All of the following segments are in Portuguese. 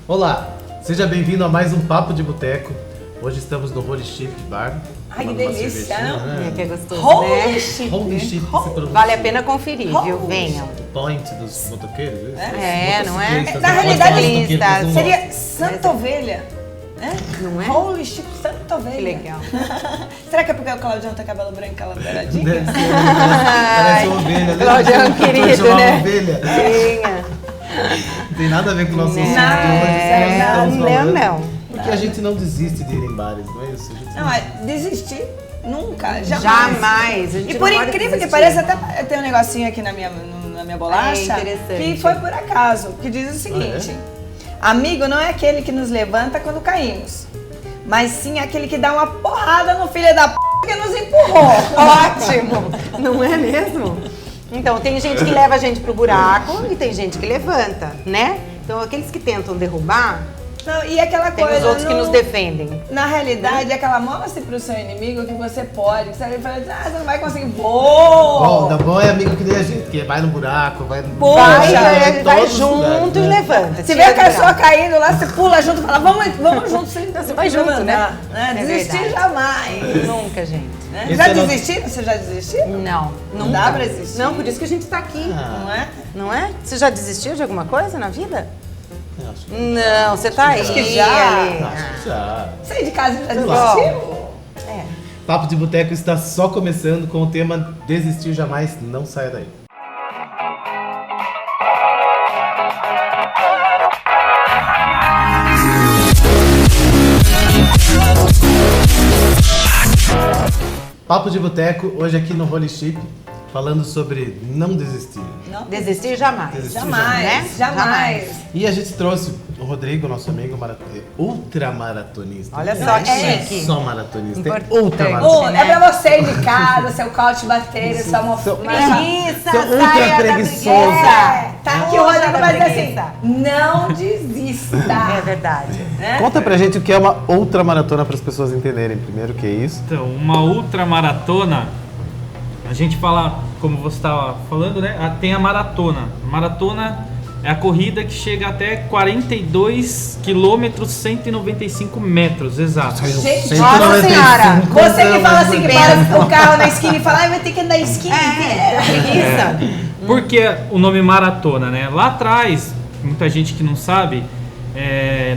Olá, seja bem-vindo a mais um Papo de Boteco. Hoje estamos no Holy Ship Bar. Ai, que delícia, É que é gostoso, Holy né? Ship. Holy Ship se pronuncia. Vale a pena conferir, viu? Holy Venham. Point dos motoqueiros. Não é? Na realidade, motociclistas. seria Santa Ovelha. Né? Não é? Holy Ship, Santa Ovelha. Que legal. Será que é porque o Claudião tem cabelo branco e ela beiradinha? Deve ser, parece uma ovelha, né? Claudião é um querido, Chamar né? uma ovelha. Venha. Não tem nada a ver com o nosso assunto de hoje. Não. Porque a gente não desiste de ir em bares, não é isso? A gente Não, é desistir nunca, jamais. Jamais. A gente E por não pode incrível que desistir. pareça, até tem um negocinho aqui na minha bolacha, interessante. que foi por acaso, que diz o seguinte: amigo não é aquele que nos levanta quando caímos, mas sim aquele que dá uma porrada no filho da p que nos empurrou. Ótimo. Não é mesmo? Então, tem gente que leva a gente pro buraco e tem gente que levanta, né? Então, aqueles que tentam derrubar, Não, e aquela tem coisa. os outros que nos defendem. Na realidade, é aquela mostre pro seu inimigo que você pode. Que você fala, você não vai conseguir. Vou! Bom, bom é amigo que nem a gente, que vai no buraco, vai no Vai junto e levanta. Se vê a pessoa caindo lá, você pula junto e fala, vamos junto. Você vai junto, né? Desistir verdade. jamais. Nunca, gente. Né? Esse Já é no- desistiram? Você já desistiu? Não. Não dá pra desistir. Não, por isso que a gente tá aqui. Não é? Não é? Você já desistiu de alguma coisa na vida? Acho que Não, você tá aí. Acho que já. Ale. acho que já. Sair de casa já lá. desistiu? É. Papo de Boteco está só começando com o tema Desistir Jamais, não saia daí. Papo de Boteco, hoje aqui no Holy Ship, falando sobre não desistir. Não. Desistir jamais. Desistir Jamais, né? jamais. E a gente trouxe o Rodrigo, nosso amigo ultramaratonista. Olha Não só é que chique. só maratonista, é Importante. ultramaratonista. É pra você ir de casa, seu cote bater, sua Seu Preguiça, Seu ultra saia da preguiçoso. preguiça. Tá aqui o Rodrigo vai dizer assim, Preguiça. não desista. É verdade. Né? Conta pra gente o que é uma ultramaratona para as pessoas entenderem primeiro o que é isso. Então, uma ultramaratona, a gente fala, como você estava falando, né? Tem a maratona. A maratona é a corrida que chega até 42 km 195 metros, exato. Gente, Nossa Senhora, você que fala assim, que para Mesmo. o carro na esquina e fala, ai, vai ter que andar a esquina inteira. Preguiça. Por que o nome maratona, né? Lá atrás, muita gente que não sabe,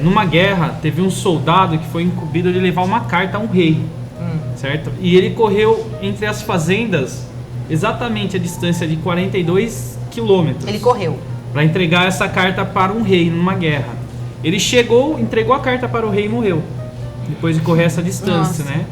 numa guerra teve um soldado que foi incumbido de levar uma carta a um rei, certo? E ele correu entre as fazendas exatamente a distância de 42 quilômetros. Ele correu. Para entregar essa carta para um rei numa guerra. Ele chegou, entregou a carta para o rei e morreu. Depois de correr essa distância, Nossa. né?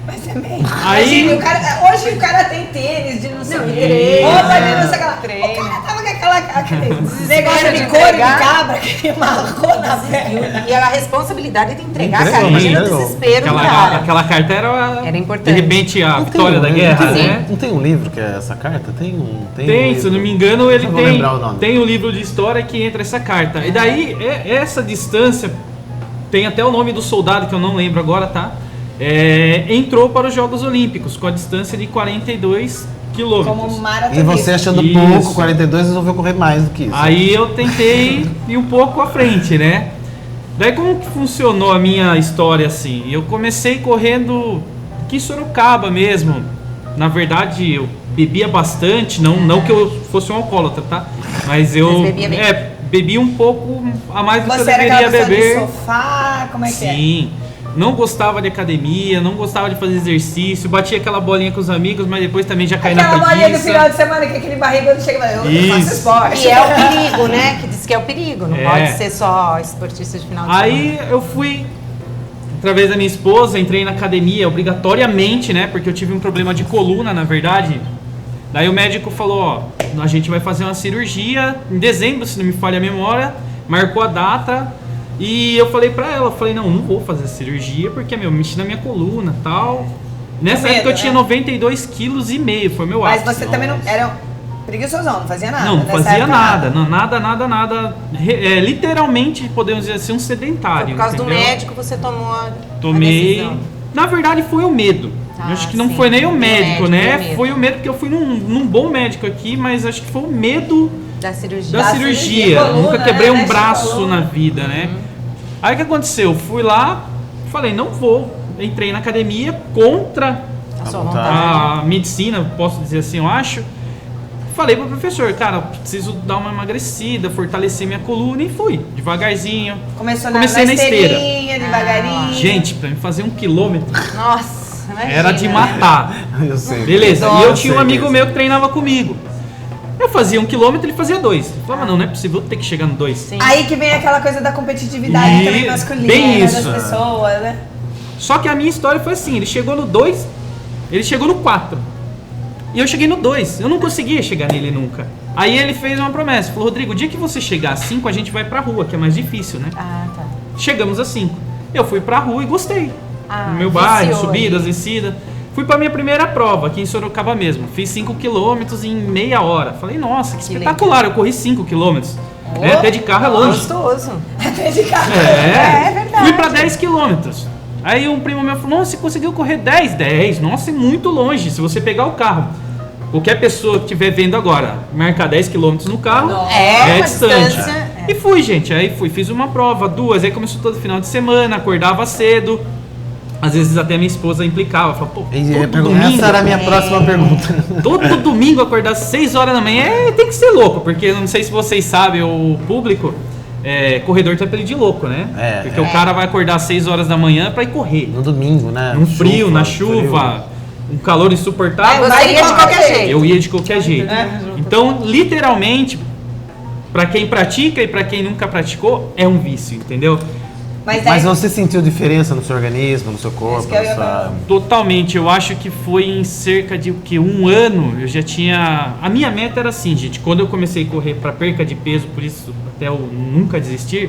Mas também. Aí- Imagina, hoje o cara tem tênis de não sei o que. treina, Roupa de não sei o que lá. treina. O cara tava com aquele negócio de couro de cabra que marcou na perna. E a responsabilidade de entregar a Entregou, carta. Imagina o entregou. desespero do cara. Aquela carta Era importante. de repente a vitória da guerra, né? Não tem um livro que é essa carta? Tem um Tem, se eu não me livro. engano, ele Não vou tem, lembrar o nome. tem um livro de história que entra essa carta. E daí, essa distância, tem até o nome do soldado que eu não lembro agora, tá? Entrou para os Jogos Olímpicos com a distância de 42 Como quilômetros. maratonista. E você achando Isso. pouco, 42, resolveu correr mais do que isso. Aí eu tentei ir um pouco à frente, né? Daí como que funcionou a minha história assim? Eu comecei correndo aqui em Sorocaba mesmo. Na verdade, eu bebia bastante, não que eu fosse um alcoólatra, tá? Mas eu Mas bebia bem. bebi um pouco a mais do que eu Você era deveria aquela pessoa beber. de sofá, como é que é? Sim. Não gostava de academia, não gostava de fazer exercício, batia aquela bolinha com os amigos, mas depois também já caí na Aquela bolinha do preguiça. final de semana que aquele barriga chega e fala, eu faço Isso. esporte. E é o perigo, né? Que diz que é o perigo. Não É. pode ser só esportista de final de Aí eu fui, através da minha esposa, entrei na academia obrigatoriamente, né? Porque eu tive um problema de coluna, na verdade. Daí o médico falou, ó, a gente vai fazer uma cirurgia em dezembro, se não me falha a memória. Marcou a data e eu falei pra ela, não vou fazer a cirurgia porque, mexi na minha coluna e tal. Nessa medo, época eu tinha né? 92,5 kg, foi meu Mas ápice. você também não era preguiçosão, não fazia nada. Não nessa fazia época, nada, nada. Literalmente, podemos dizer assim, um sedentário. Por causa do entendeu? médico você tomou a Tomei. decisão. Na verdade, foi o medo. Ah, Eu acho que não sim. foi nem o O médico, médico, né? o medo. Foi o medo, porque eu fui num bom médico aqui, mas acho que foi o medo Da cirurgia. da Da cirurgia. cirurgia, coluna, Nunca quebrei né? um Mexe braço coluna. na vida, né? Aí o que aconteceu? Fui lá, falei, não vou. Entrei na academia contra A sua vontade. vontade. a medicina, posso dizer assim, eu acho. Falei pro professor, cara, eu preciso dar uma emagrecida, fortalecer minha coluna, e fui, devagarzinho. Comecei Comecei na na esteira. esteirinha, devagarinho. Gente, pra mim fazer 1 quilômetro Nossa, imagina. era de matar. Eu sei. Beleza, e eu tinha um sei amigo mesmo. meu que treinava comigo. Eu fazia 1 quilômetro, ele fazia 2. Eu falava, não é possível ter que chegar no 2. Sim. Aí que vem aquela coisa da competitividade E- também masculina bem das isso. pessoas, né? Só que a minha história foi assim, ele chegou no 2, ele chegou no 4. E eu cheguei no 2, eu não conseguia chegar nele nunca. Aí ele fez uma promessa, falou, Rodrigo, o dia que você chegar a 5, a gente vai pra rua, que é mais difícil, né? Ah, tá. Chegamos a 5. Eu fui pra rua e gostei. Ah, No meu bairro, viciou subidas, aí. descidas. Fui pra minha primeira prova, aqui em Sorocaba mesmo. Fiz 5 quilômetros em meia hora. Falei, nossa, que espetacular, eu corri 5 quilômetros. Né? Até de carro é longe. Gostoso. Até de carro. É verdade. Fui pra 10 quilômetros. Aí um primo meu falou, nossa, você conseguiu correr 10? 10, nossa, é muito longe. Se você pegar o carro, qualquer pessoa que estiver vendo agora, marcar 10 quilômetros no carro, É uma distante. distância, é. E fui, gente. Aí fui, fiz uma prova, 2. Aí começou todo final de semana, acordava cedo. Às vezes até minha esposa implicava. Falava, pô, todo domingo, Essa era a minha próxima pergunta. todo domingo acordar às 6 horas da manhã tem que ser louco. Porque não sei se vocês sabem, o público, corredor tem apelido de louco, né? É, Porque o cara vai acordar às 6 horas da manhã pra ir correr. No domingo, né? Num frio, na chuva, um calor insuportável. Você ia de qualquer jeito. Eu ia de qualquer jeito. Então, literalmente, pra quem pratica e pra quem nunca praticou, é um vício, entendeu? Mas, Mas aí, você sentiu diferença no seu organismo, no seu corpo? Isso que eu ia na sua- falar. Totalmente. Eu acho que foi em cerca de 1 ano, eu já tinha... A minha meta era assim, gente, quando eu comecei a correr pra perca de peso, por isso até eu nunca desistir,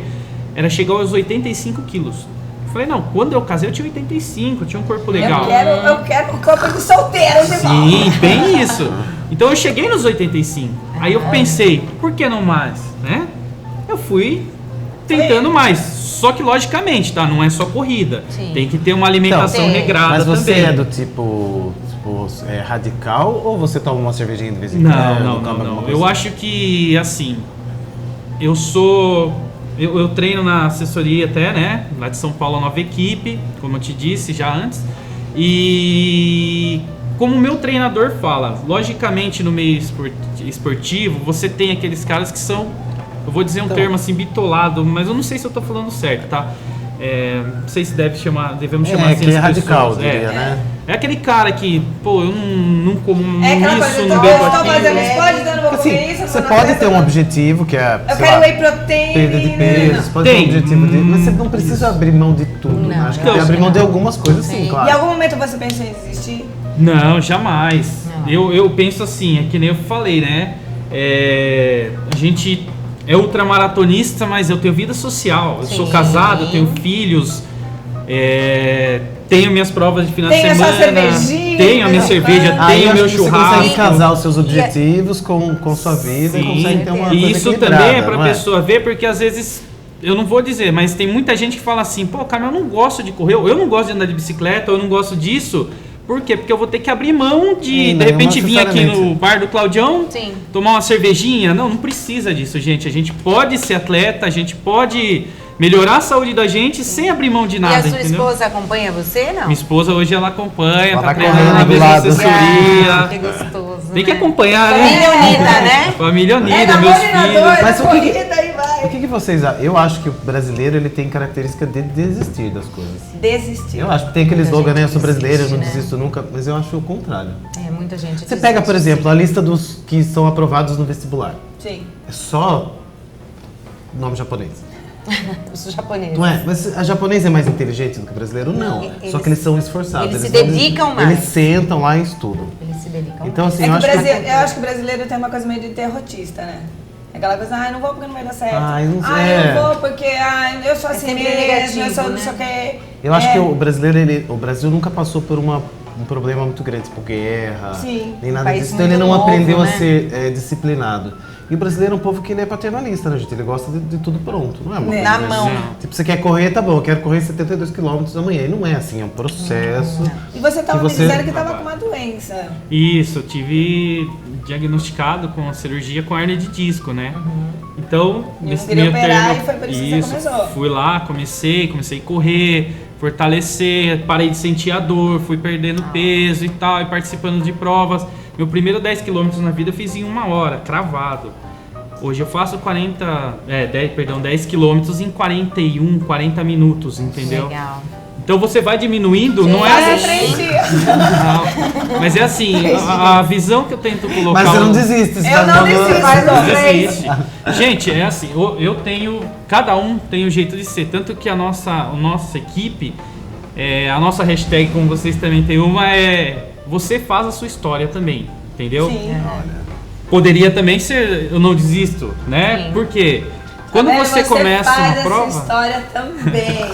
era chegar aos 85 quilos. Eu falei, não, quando eu casei eu tinha 85, eu tinha um corpo legal. eu quero o corpo de solteiro de volta. Sim, bem isso. Então eu cheguei nos 85. Aí eu pensei, por que não mais, né? Eu fui tentando mais. Só que logicamente, tá? Não é só corrida. Sim. Tem que ter uma alimentação Então, regrada Mas você também. é do tipo radical ou você toma uma cervejinha de vez em quando? Não. come alguma Eu coisa? acho que, assim, eu sou... Eu treino na assessoria até, né? Lá de São Paulo, a Nova Equipe, como eu te disse já antes. E como o meu treinador fala, logicamente no meio esportivo, você tem aqueles caras que são, eu vou dizer um Então. termo assim, bitolado, mas eu não sei se eu tô falando certo, tá? Não sei se devemos chamar assim que é as radical, pessoas. diria, né? É aquele cara que, pô, eu não como É aquela isso, coisa, não eu bebo estou aquilo. fazendo esporte, então eu não vou Assim, comer isso. você pode ter um objetivo que é, Eu sei quero lá, whey protein. perda de peso, você pode ter um Tem. objetivo de... Mas você não precisa abrir mão de tudo, né? Não, Acho que eu tem que acho abrir que mão de não. algumas coisas, sim, Sim. claro. Em algum momento você pensa em desistir? Não, jamais. Não. Eu penso assim, é que nem eu falei, né? A gente é ultramaratonista, mas eu tenho vida social. Eu sou Sim. casado, eu tenho filhos, tenho minhas provas de final Tem a de sua semana, cervejinha, tenho a minha né? cerveja, Aí tenho eu o meu acho que você churrasco. consegue casar os seus objetivos com sua vida e Sim. consegue ter uma coisa E isso equilibrada, também é pra não pessoa ver, porque às vezes, eu não vou dizer, mas tem muita gente que fala assim, pô, cara, eu não gosto de correr, eu não gosto de andar de bicicleta, eu não gosto disso. Por quê? Porque eu vou ter que abrir mão de Não, repente não vir aqui no necessariamente. bar do Claudião, Sim. tomar uma cervejinha. Não precisa disso, gente. A gente pode ser atleta, a gente pode melhorar a saúde da gente sem abrir mão de nada, E a sua entendeu? esposa acompanha você, não? Minha esposa hoje ela acompanha, Ela tá vai treinando correndo na do mesma lado. Ah, assessoria. que gostoso, Tem que né? acompanhar, Família né? unida, né? Família unida, É meus coordenador, filhos. Mas o que que- corrida e vai. O que vocês acham? Eu acho que o brasileiro ele tem característica de desistir das coisas. Desistir. Eu acho que tem aquele Muita slogan, né? Eu gente sou brasileiro, eu não desiste, né? desisto nunca, mas eu acho o contrário. É, muita gente Você desiste, pega, por exemplo, sim. a lista dos que são aprovados no vestibular. Sim. É só nome japonês. Os japoneses. Não é? Mas a japonês é mais inteligente do que o brasileiro? Não. Eles- Só que eles são esforçados. eles se vão- dedicam mais. Eles sentam lá e estudam. Eles se dedicam. Então, assim, É eu que acho eu acho que o brasileiro tem uma coisa meio de derrotista, né? Aquela coisa, ai, não vou porque não vai dar certo. Ai, não sei. Ai, eu vou porque eu sou assim sempre mesmo, negativo, eu sou não né? sei o quê. Eu acho É, que o brasileiro, o Brasil nunca passou por um problema muito grande, tipo guerra, Sim. nem Um nada país disso. Então muito ele não novo, aprendeu né? a ser disciplinado. E o brasileiro é um povo que ele é paternalista, né, gente? Ele gosta de tudo pronto, não é? Uma Na coisa mão. assim. Tipo, você quer correr, tá bom, eu quero correr 72 km amanhã. E não é assim, é um processo. E você tava que me você- dizendo que tava com uma doença. Isso, eu tive diagnosticado com a cirurgia com hernia de disco, né? Então, E não queria operar e foi por isso que você começou. fui lá, comecei a correr, fortalecer, parei de sentir a dor, fui perdendo peso e tal, e participando de provas. Meu primeiro 10 km na vida eu fiz em 1 hora, cravado. Hoje eu faço 10 km em 40 minutos, entendeu? Legal. Então você vai diminuindo, não é Quase assim. 3 dias. Não, mas é assim, a visão que eu tento colocar. Mas você não desiste, você Eu tá não falando- desisto. Faz Não os três. existe. Gente, é assim, eu tenho. Cada um tem um jeito de ser. Tanto que a nossa equipe, a nossa hashtag, como vocês também têm uma, é você faz a sua história também. Entendeu? Sim. Poderia também ser eu não desisto, né? Sim. Porque quando Tá vendo? você começa faz uma essa prova. história também.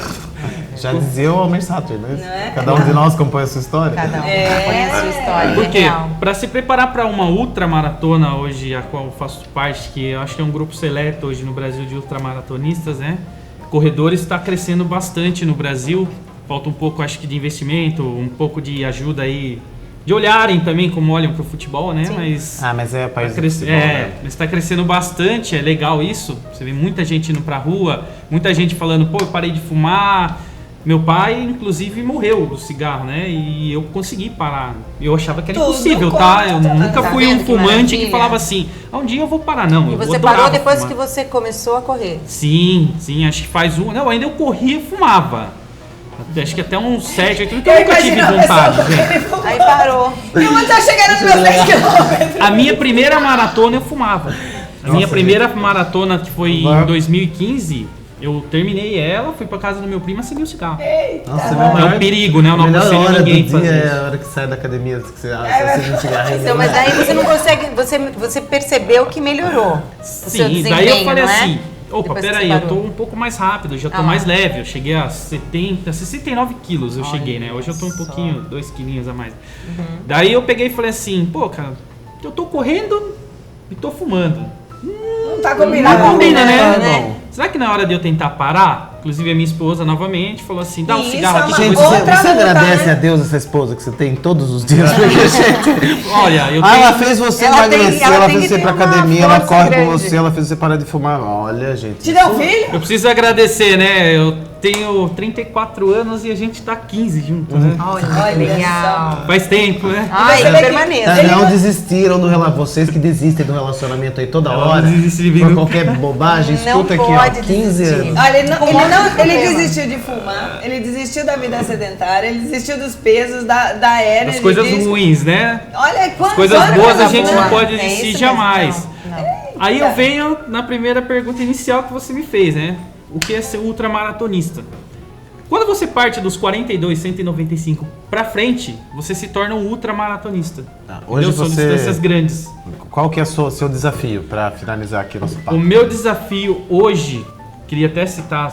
Já dizia o Almir Sater, né? Não é? Cada um de nós compõe a sua história. Cada um É. conhece a sua história. Porque Legal. para se preparar para uma ultramaratona hoje, a qual eu faço parte, que eu acho que é um grupo seleto hoje no Brasil de ultramaratonistas, né? Corredores está crescendo bastante no Brasil. Falta um pouco, acho que, de investimento, um pouco de ajuda aí, de olharem também como olham para o futebol, né? Mas Ah, mas é país tá do futebol, né? está crescendo bastante, é legal isso. Você vê muita gente indo pra rua, muita gente falando, pô, eu parei de fumar. Meu pai, inclusive, morreu do cigarro, né? E eu consegui parar. Eu achava que era Tudo impossível, conta, tá? Eu tá nunca vendo fui que um fumante maravilha? que falava assim, um dia eu vou parar, não. E eu você adorava parou depois fumar. que você começou a correr. Sim, acho que faz um. Não, ainda eu corria e fumava. Acho que até uns 7, 8 anos Eu eu nunca tive imagino a pessoa vontade, gente. correndo. Aí parou. E uma tá chegando nos meus 10 km. A minha primeira maratona eu fumava. A minha Nossa, primeira maratona, que foi Vai. em 2015, eu terminei ela, fui pra casa do meu primo e acendi o cigarro. Nossa, É um perigo, né? Eu A não melhor aconselho hora do ninguém dia fazer é isso. a hora que sai da academia, que você acende um cigarrinho. Então, mas né? daí você não consegue. Você percebeu que melhorou. O seu Sim, desempenho, daí eu falei não é? assim, opa, Depois que peraí, você eu tô parou. um pouco mais rápido, já tô Ah. mais leve. Eu cheguei a 69 quilos, eu cheguei, né? Hoje eu tô um só. pouquinho, 2 quilinhos a mais. Daí eu peguei e falei assim, pô, cara, eu tô correndo e tô fumando. Não tá Não combinado. combina, né? né? Será que na hora de eu tentar parar, inclusive a minha esposa novamente falou assim, dá um Isso cigarro é aqui uma que eu Gente, vou- você, outra você luta, agradece né? a Deus essa esposa que você tem todos os dias? Porque, gente, Olha, eu ela tenho... fez você Ela tem- emagrecer, ela ela tem fez que você ir ter pra uma academia, ela força corre com grande. você, ela fez você parar de fumar. Olha, gente. Te deu filho? Eu preciso agradecer, né? Eu tenho 34 anos e a gente tá 15 juntos, né? Olha, Olha legal. Faz tempo, né? Ai, você vê que- permaneça. Tá, não desistiram do relacionamento. Vocês que desistem do relacionamento aí toda Ela hora. não desiste de Por mim. qualquer bobagem, Não escuta aqui, ó. pode 15 desistir. anos. Olha, ele não, ele problema. desistiu de fumar, ele desistiu da vida sedentária, ele desistiu dos pesos, da hérnia. Das de coisas disco. ruins, né? Olha quanto Coisas quanto boas a coisa gente boa. não pode É desistir isso jamais. mesmo. Não. Aí eu venho na primeira pergunta inicial que você me fez, né? O que é ser ultramaratonista? Quando você parte dos 42, 195 pra frente, você se torna um ultramaratonista. Hoje Entendeu? São você- distâncias grandes. Qual que é o seu desafio pra finalizar aqui nosso O papo? meu desafio hoje, queria até citar,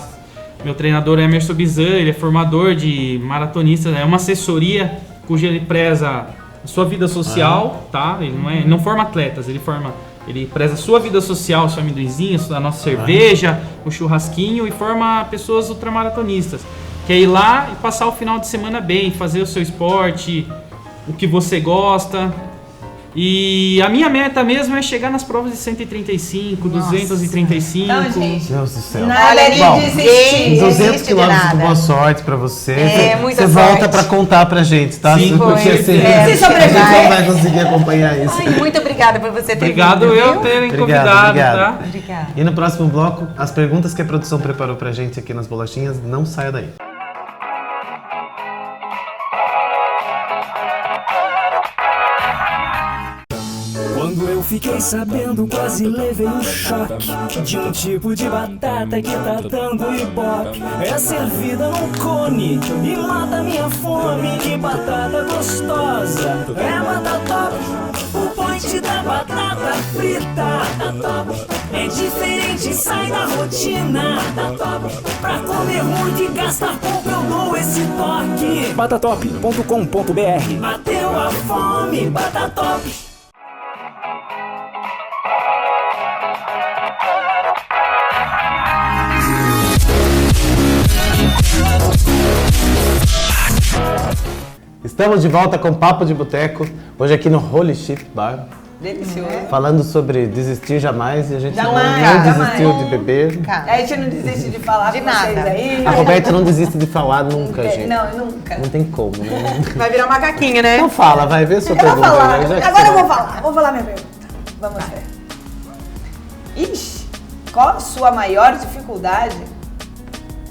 meu treinador é Emerson Bizan, ele é formador de maratonistas, é uma assessoria cuja ele preza a sua vida social, tá? Ele não forma atletas, ele preza a sua vida social, seu amendoinzinho, a nossa cerveja, o churrasquinho e forma pessoas ultramaratonistas. Que é ir lá e passar o final de semana bem, fazer o seu esporte, o que você gosta. E a minha meta mesmo é chegar nas provas de 135, 235. Não, gente. Deus do céu. Nada de Bom, desistir. Não 200 existe de quilômetros com nada. boa sorte pra você. É, muita Você volta sorte. pra contar pra gente, tá? Sim, Porque foi. assim, É, Se sobreviver. a gente não vai conseguir acompanhar isso. Ai, muito obrigada por você ter Obrigado vindo, eu viu? terem Obrigado, convidado, obrigado. tá? Obrigada. E no próximo bloco, as perguntas que a produção preparou pra gente aqui nas bolachinhas, não saia daí. Quando eu fiquei sabendo, quase levei um choque de um tipo de batata que tá dando ibope. É servida num cone e mata minha fome. Que batata gostosa, é batata top. O point da batata frita é diferente, sai da rotina. Pra comer muito e gastar pouco, eu dou esse toque. Batatop.com.br. Bateu a fome, batatop. Estamos de volta com Papo de Boteco, hoje aqui no Holy Ship Bar, Delicioso. falando sobre desistir jamais, e a gente Jamais, não jamais. desistiu de beber. A gente não desiste de falar De com vocês nada. aí. A Roberta não desiste de falar nunca, gente. Não, nunca. Não tem como, né? Vai virar macaquinha, né? Então fala, vai ver sua Eu vou pergunta. falar, né? Já que agora você eu vou falar minha pergunta. Vamos ver. Ixi, qual a sua maior dificuldade?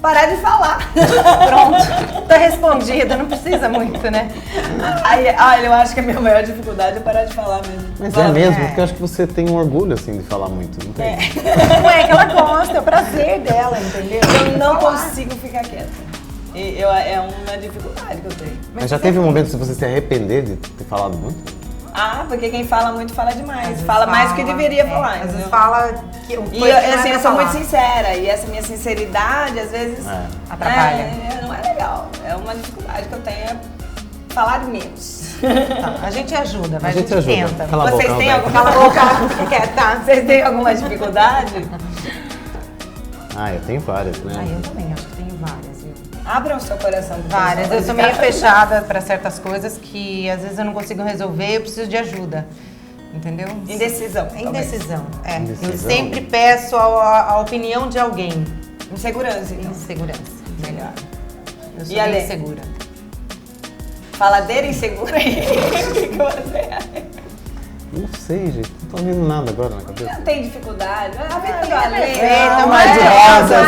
Parar de falar. Pronto. Tá respondida, não precisa muito, né? Eu acho que a minha maior dificuldade é parar de falar mesmo. Mas Fala, é mesmo, é. porque eu acho que você tem um orgulho, assim, de falar muito, não tem? Não é que ela gosta, é o prazer dela, entendeu? Eu não consigo ficar quieta. É uma dificuldade que eu tenho. Mas já teve um momento de você se arrepender de ter falado muito? Porque quem fala muito fala demais. Fala mais do que deveria falar. Às vezes entendeu? fala que E assim, eu sou muito sincera, e essa minha sinceridade, às vezes, Atrapalha. não é legal. É uma dificuldade que eu tenho, é falar menos. A gente ajuda, A mas gente a gente ajuda. tenta. Cala a Vocês boca, têm Roberta. alguma Cala a boca, fica quieta. Vocês têm alguma dificuldade? Eu tenho várias, né? Eu também acho que tenho várias, viu? Abram o seu coração. pro Várias. pessoal Eu sou de meio casa. fechada para certas coisas que às vezes eu não consigo resolver, eu preciso de ajuda. Entendeu? Indecisão. talvez. Indecisão. É. Eu Indecisão. sempre peço a opinião de alguém. Insegurança, então. Insegurança. Melhor. Eu sou E a bem Lê? insegura. Faladeira insegura aí. O que você acha? Não sei, gente. Não tô vendo nada agora na cabeça. Não tem dificuldade. A vida do Ale. perfeita, Não, mar de rosas.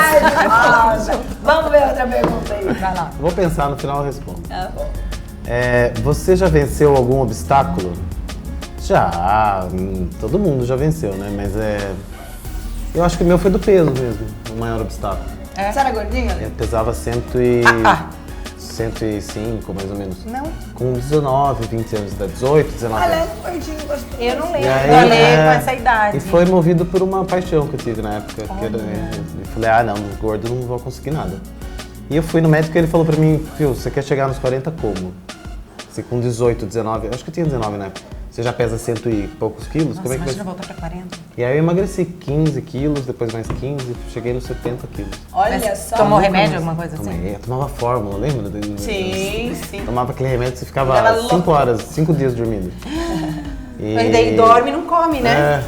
Vamos ver outra pergunta aí. Vai lá. Vou pensar, no final eu respondo. Tá bom. Você já venceu algum obstáculo? Já, todo mundo já venceu, né? Mas eu acho que o meu foi do peso mesmo, o maior obstáculo. Você era gordinha, Ale? Eu pesava 105, mais ou menos. Não. Com 19, 20 anos de idade, 18, 19 Ale anos. era gordinho, gostoso. Eu não lembro E aí, da Lê com essa idade. E foi movido por uma paixão que eu tive na época. Eu falei, não, gordo não vou conseguir nada. E eu fui no médico e ele falou pra mim, viu, você quer chegar nos 40 como? Você com 18, 19, acho que eu tinha 19 na época. Você já pesa 100 e poucos quilos? Nossa, Como é que imagina vai? voltar pra 40. E aí eu emagreci 15 quilos, depois mais 15, cheguei nos 70 quilos. Olha Mas só. tomou remédio, alguma coisa assim? Tomei, eu tomava fórmula, lembra? Sim, sim. Tomava aquele remédio, você Ficava ficava louco. 5 horas, 5 dias dormindo. Mas daí dorme e não come, né?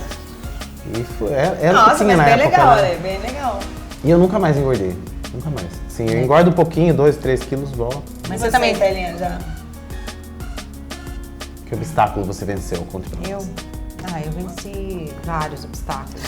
E era o Nossa, que tinha mas na bem época, legal, né? Ale, bem legal. E eu nunca mais engordei. Nunca mais. Sim, eu engordo um pouquinho, 2, 3 quilos, volto. Mas Você você também. Belinha, já? Que obstáculo você venceu? Conte pra nós. Eu venci vários obstáculos.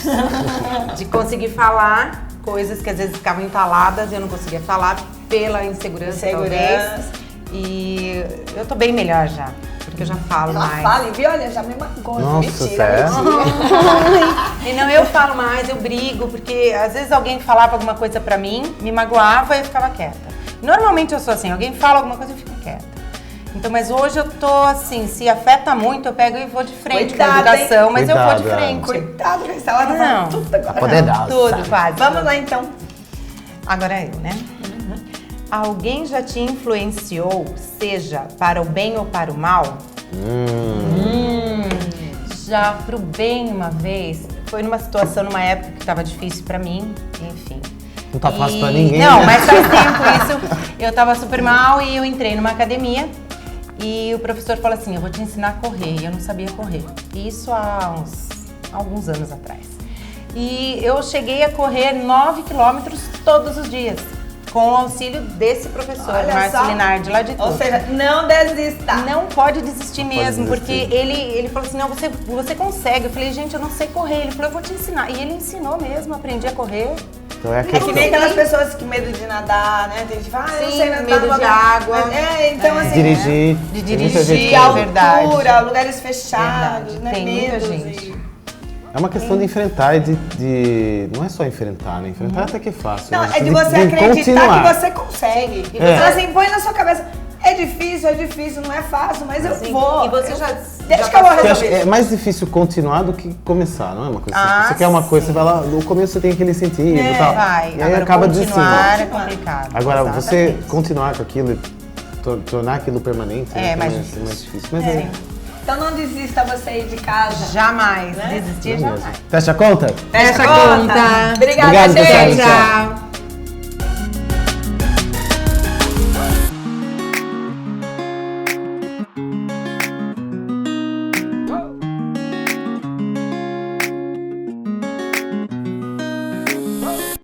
De conseguir falar coisas que às vezes ficavam entaladas e eu não conseguia falar pela insegurança, talvez. E eu tô bem melhor já, porque eu já falo Ela mais. fala e viu, olha, já me magoou. Nossa, mentira, sério? mentira. E não, eu falo mais, eu brigo, porque às vezes alguém falava alguma coisa pra mim, me magoava e eu ficava quieta. Normalmente eu sou assim, alguém fala alguma coisa e eu fico quieta. Então, mas hoje eu tô assim, se afeta muito, eu pego e vou de frente com a Cuidado, educação, hein? mas eu vou de Cuidado, frente. Cuidado com essa hora, tá Não. falando tudo agora. Poderosa. Tudo, quase. Vamos lá, então. Agora eu, né? Alguém já te influenciou, seja para o bem ou para o mal? Já pro bem uma vez. Foi numa situação, numa época que tava difícil pra mim, enfim. Não tá fácil pra ninguém, Não, né? mas faz tempo isso. Eu tava super mal e eu entrei numa academia e o professor falou assim, eu vou te ensinar a correr. E eu não sabia correr. Isso há alguns anos atrás. E eu cheguei a correr 9 quilômetros todos os dias. Com o auxílio desse professor, Olha Márcio só. Linardi, lá de Ou tudo. seja, não desista. Não pode desistir mesmo, desistir. porque ele falou assim, não, você consegue. Eu falei, gente, eu não sei correr. Ele falou, eu vou te ensinar. E ele ensinou mesmo, aprendi a correr. Então é a É que questão. nem aquelas pessoas que medo de nadar, né? Tem gente que fala, eu não Sim, sei nadar. medo não vou de nadar. água. Então assim. Dirigir. De Tem muita gente dirigir, que- altura, verdade. lugares fechados, Verdade. né? Tem muita Medos gente. É uma questão de enfrentar e de. Não é só enfrentar, né? Enfrentar até que é fácil. Não, mas é de você acreditar continuar. que você consegue. E você assim, põe na sua cabeça. É difícil, não é fácil, mas eu Sim. vou. E você já Deixa que eu vou Porque eu acho que resolver. é mais difícil continuar do que começar, não é uma coisa assim. Ah, Você quer uma coisa, sim. você vai lá, no começo você tem aquele incentivo e tal. Vai. E aí Agora, acaba continuar desistindo. é complicado. Agora, você Exatamente. continuar com aquilo e tornar aquilo permanente É, né, mais também difícil. mais difícil. Mas Sim. Então não desista você aí de casa. Jamais. Né? Desistir, é mesmo. jamais. Fecha a conta? Fecha a conta. conta. Obrigada, Obrigado, pessoal. gente. Tchau.